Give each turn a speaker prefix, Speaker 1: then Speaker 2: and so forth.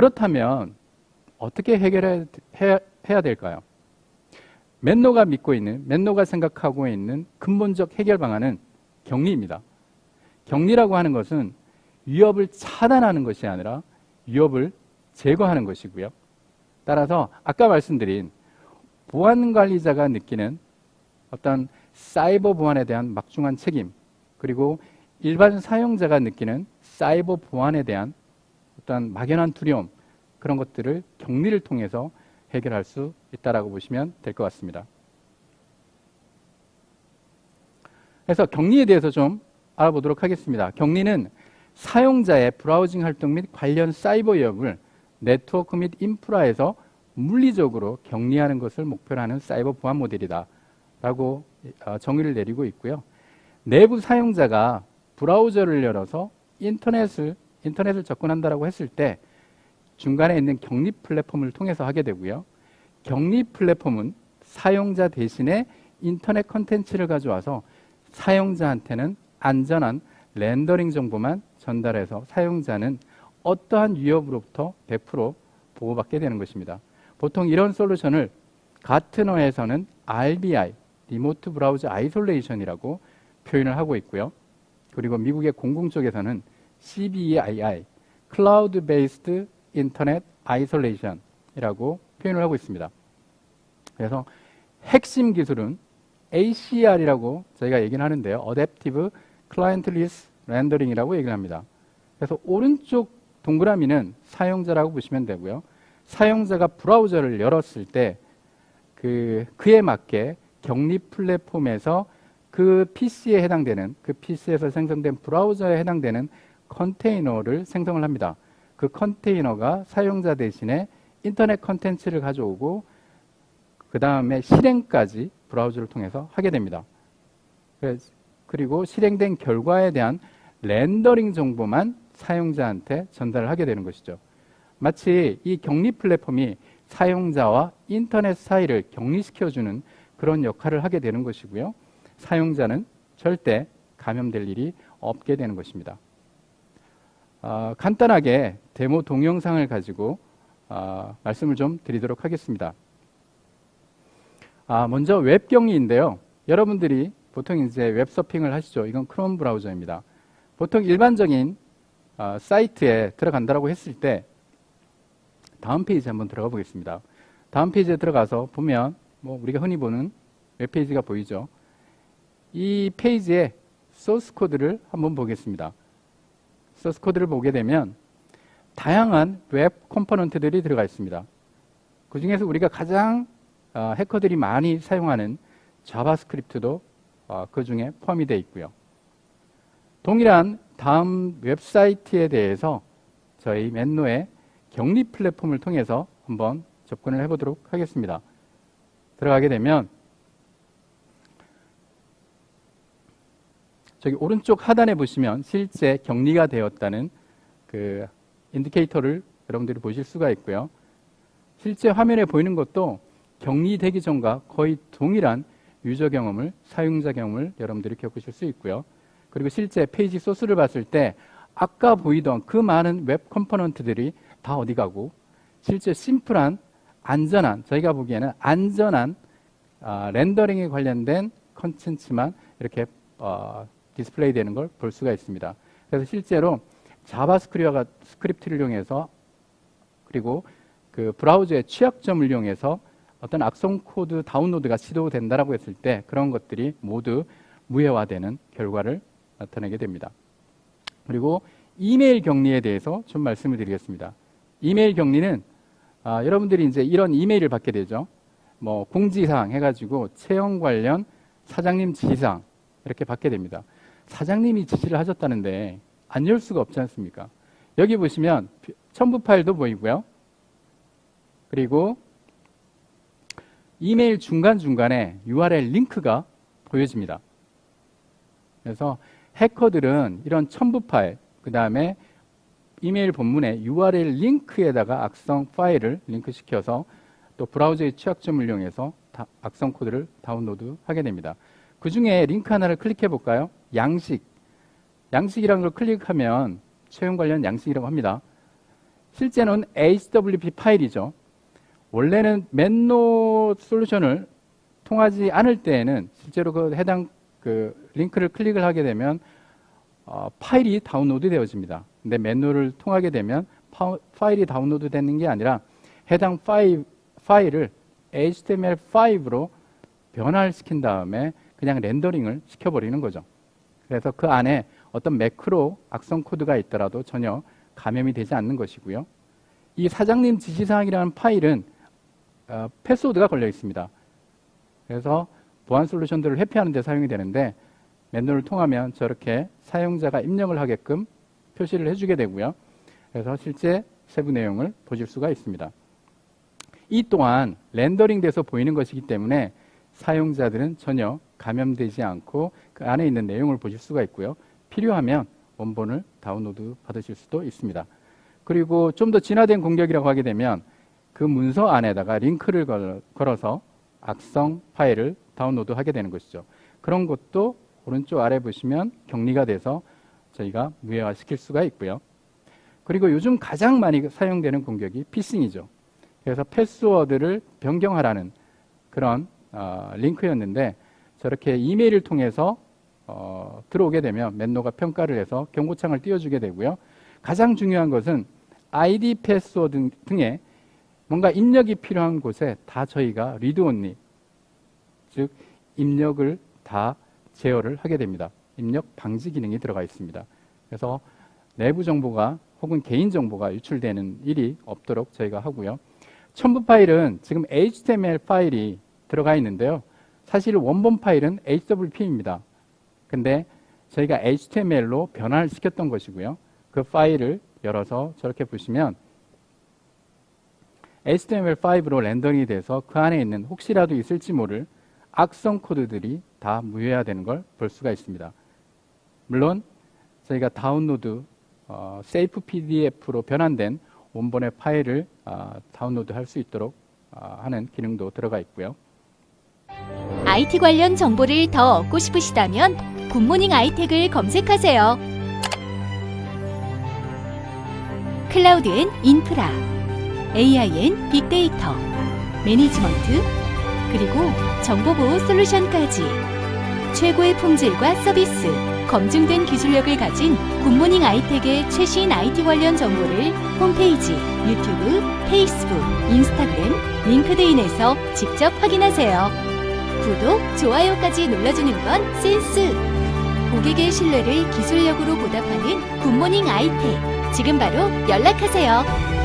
Speaker 1: 그렇다면 어떻게 해야 될까요? 맨노가 믿고 있는, 맨노가 생각하고 있는 근본적 해결 방안은 격리입니다. 격리라고 하는 것은 위협을 차단하는 것이 아니라 위협을 제거하는 것이고요. 따라서 아까 말씀드린 보안관리자가 느끼는 어떤 사이버 보안에 대한 막중한 책임, 그리고 일반 사용자가 느끼는 사이버 보안에 대한 어떤 막연한 두려움, 그런 것들을 격리를 통해서 해결할 수 있다라고 보시면 될 것 같습니다. 그래서 격리에 대해서 좀 알아보도록 하겠습니다. 격리는 사용자의 브라우징 활동 및 관련 사이버 위협을 네트워크 및 인프라에서 물리적으로 격리하는 것을 목표로 하는 사이버 보안 모델이다 라고 정의를 내리고 있고요. 내부 사용자가 브라우저를 열어서 인터넷을 접근한다라고 했을 때 중간에 있는 격리 플랫폼을 통해서 하게 되고요. 격리 플랫폼은 사용자 대신에 인터넷 콘텐츠를 가져와서 사용자한테는 안전한 렌더링 정보만 전달해서 사용자는 어떠한 위협으로부터 100% 보호받게 되는 것입니다. 보통 이런 솔루션을 가트너에서는 RBI, 리모트 브라우저 아이솔레이션이라고 표현을 하고 있고요. 그리고 미국의 공공 쪽에서는 CBAI, 클라우드 베이스드 인터넷 아이솔레이션이라고 표현을 하고 있습니다. 그래서 핵심 기술은 ACR이라고 저희가 얘기를 하는데요. Adaptive Clientless Rendering이라고 얘기를 합니다. 그래서 오른쪽 동그라미는 사용자라고 보시면 되고요. 사용자가 브라우저를 열었을 때 그에 맞게 격리 플랫폼에서 그 PC에 해당되는, 그 PC에서 생성된 브라우저에 해당되는 컨테이너를 생성을 합니다. 그 컨테이너가 사용자 대신에 인터넷 컨텐츠를 가져오고 그 다음에 실행까지 브라우저를 통해서 하게 됩니다. 그리고 실행된 결과에 대한 렌더링 정보만 사용자한테 전달을 하게 되는 것이죠. 마치 이 격리 플랫폼이 사용자와 인터넷 사이를 격리시켜주는 그런 역할을 하게 되는 것이고요. 사용자는 절대 감염될 일이 없게 되는 것입니다. 간단하게 데모 동영상을 가지고 말씀을 좀 드리도록 하겠습니다. 먼저 웹 격리인데요. 여러분들이 보통 이제 웹 서핑을 하시죠. 이건 크롬 브라우저입니다. 보통 일반적인 사이트에 들어간다고 했을 때 다음 페이지 한번 들어가 보겠습니다. 다음 페이지에 들어가서 보면 우리가 흔히 보는 웹 페이지가 보이죠. 이 페이지에 소스 코드를 한번 보겠습니다. 소스 코드를 보게 되면 다양한 웹 컴포넌트들이 들어가 있습니다. 그 중에서 우리가 가장 해커들이 많이 사용하는 자바스크립트도 그 중에 포함이 되어 있고요. 동일한 다음 웹사이트에 대해서 저희 맨노의 격리 플랫폼을 통해서 한번 접근을 해보도록 하겠습니다. 들어가게 되면 저기 오른쪽 하단에 보시면 실제 격리가 되었다는 그 인디케이터를 여러분들이 보실 수가 있고요. 실제 화면에 보이는 것도 격리되기 전과 거의 동일한 유저 경험을, 사용자 경험을 여러분들이 겪으실 수 있고요. 그리고 실제 페이지 소스를 봤을 때 아까 보이던 그 많은 웹 컴포넌트들이 다 어디 가고 실제 심플한 안전한, 저희가 보기에는 안전한 렌더링에 관련된 컨텐츠만 이렇게 디스플레이 되는 걸 볼 수가 있습니다. 그래서 실제로 자바스크립트를 이용해서 그리고 그 브라우저의 취약점을 이용해서 어떤 악성 코드 다운로드가 시도된다라고 했을 때 그런 것들이 모두 무해화되는 결과를 나타내게 됩니다. 그리고 이메일 격리에 대해서 좀 말씀을 드리겠습니다. 이메일 격리는 여러분들이 이제 이런 이메일을 받게 되죠. 공지사항 해가지고 채용 관련 사장님 지시사항 이렇게 받게 됩니다. 사장님이 지시를 하셨다는데 안 열 수가 없지 않습니까? 여기 보시면 첨부 파일도 보이고요. 그리고 이메일 중간중간에 URL 링크가 보여집니다. 그래서 해커들은 이런 첨부 파일, 그 다음에 이메일 본문에 URL 링크에다가 악성 파일을 링크시켜서 또 브라우저의 취약점을 이용해서 악성 코드를 다운로드하게 됩니다. 그 중에 링크 하나를 클릭해 볼까요? 양식이라는 걸 클릭하면 채용 관련 양식이라고 합니다. 실제는 HWP 파일이죠. 원래는 맨노 솔루션을 통하지 않을 때에는 실제로 그 해당 그 링크를 클릭을 하게 되면 파일이 다운로드 되어집니다. 근데 맨노를 통하게 되면 파일이 다운로드 되는 게 아니라 해당 파일을 HTML5로 변화를 시킨 다음에 그냥 렌더링을 시켜버리는 거죠. 그래서 그 안에 어떤 매크로 악성 코드가 있더라도 전혀 감염이 되지 않는 것이고요. 이 사장님 지시사항이라는 파일은 패스워드가 걸려 있습니다. 그래서 보안 솔루션들을 회피하는 데 사용이 되는데 맨노를 통하면 저렇게 사용자가 입력을 하게끔 표시를 해주게 되고요. 그래서 실제 세부 내용을 보실 수가 있습니다. 이 또한 렌더링 돼서 보이는 것이기 때문에 사용자들은 전혀 감염되지 않고 그 안에 있는 내용을 보실 수가 있고요. 필요하면 원본을 다운로드 받으실 수도 있습니다. 그리고 좀 더 진화된 공격이라고 하게 되면 그 문서 안에다가 링크를 걸어서 악성 파일을 다운로드 하게 되는 것이죠. 그런 것도 오른쪽 아래 보시면 격리가 돼서 저희가 무효화 시킬 수가 있고요. 그리고 요즘 가장 많이 사용되는 공격이 피싱이죠. 그래서 패스워드를 변경하라는 그런 링크였는데 저렇게 이메일을 통해서 들어오게 되면 맨노가 평가를 해서 경고창을 띄워주게 되고요. 가장 중요한 것은 아이디 패스워드 등의 뭔가 입력이 필요한 곳에 다 저희가 리드 온리, 즉 입력을 다 제어를 하게 됩니다. 입력 방지 기능이 들어가 있습니다. 그래서 내부 정보가 혹은 개인 정보가 유출되는 일이 없도록 저희가 하고요. 첨부 파일은 지금 HTML 파일이 들어가 있는데요. 사실 원본 파일은 HWP입니다. 근데 저희가 HTML로 변환을 시켰던 것이고요. 그 파일을 열어서 저렇게 보시면 HTML5로 렌더링이 돼서 그 안에 있는 혹시라도 있을지 모를 악성 코드들이 다 무효화되는 걸 볼 수가 있습니다. 물론 저희가 다운로드 세이프 PDF로 변환된 원본의 파일을 다운로드 할 수 있도록 하는 기능도 들어가 있고요.
Speaker 2: IT 관련 정보를 더 얻고 싶으시다면 굿모닝 아이텍을 검색하세요. 클라우드 앤 인프라, AI 앤 빅데이터, 매니지먼트, 그리고 정보보호 솔루션까지 최고의 품질과 서비스, 검증된 기술력을 가진 굿모닝 아이텍의 최신 IT 관련 정보를 홈페이지, 유튜브, 페이스북, 인스타그램, 링크드인에서 직접 확인하세요. 구독, 좋아요까지 눌러주는 건 센스! 고객의 신뢰를 기술력으로 보답하는 굿모닝 아이텍. 지금 바로 연락하세요.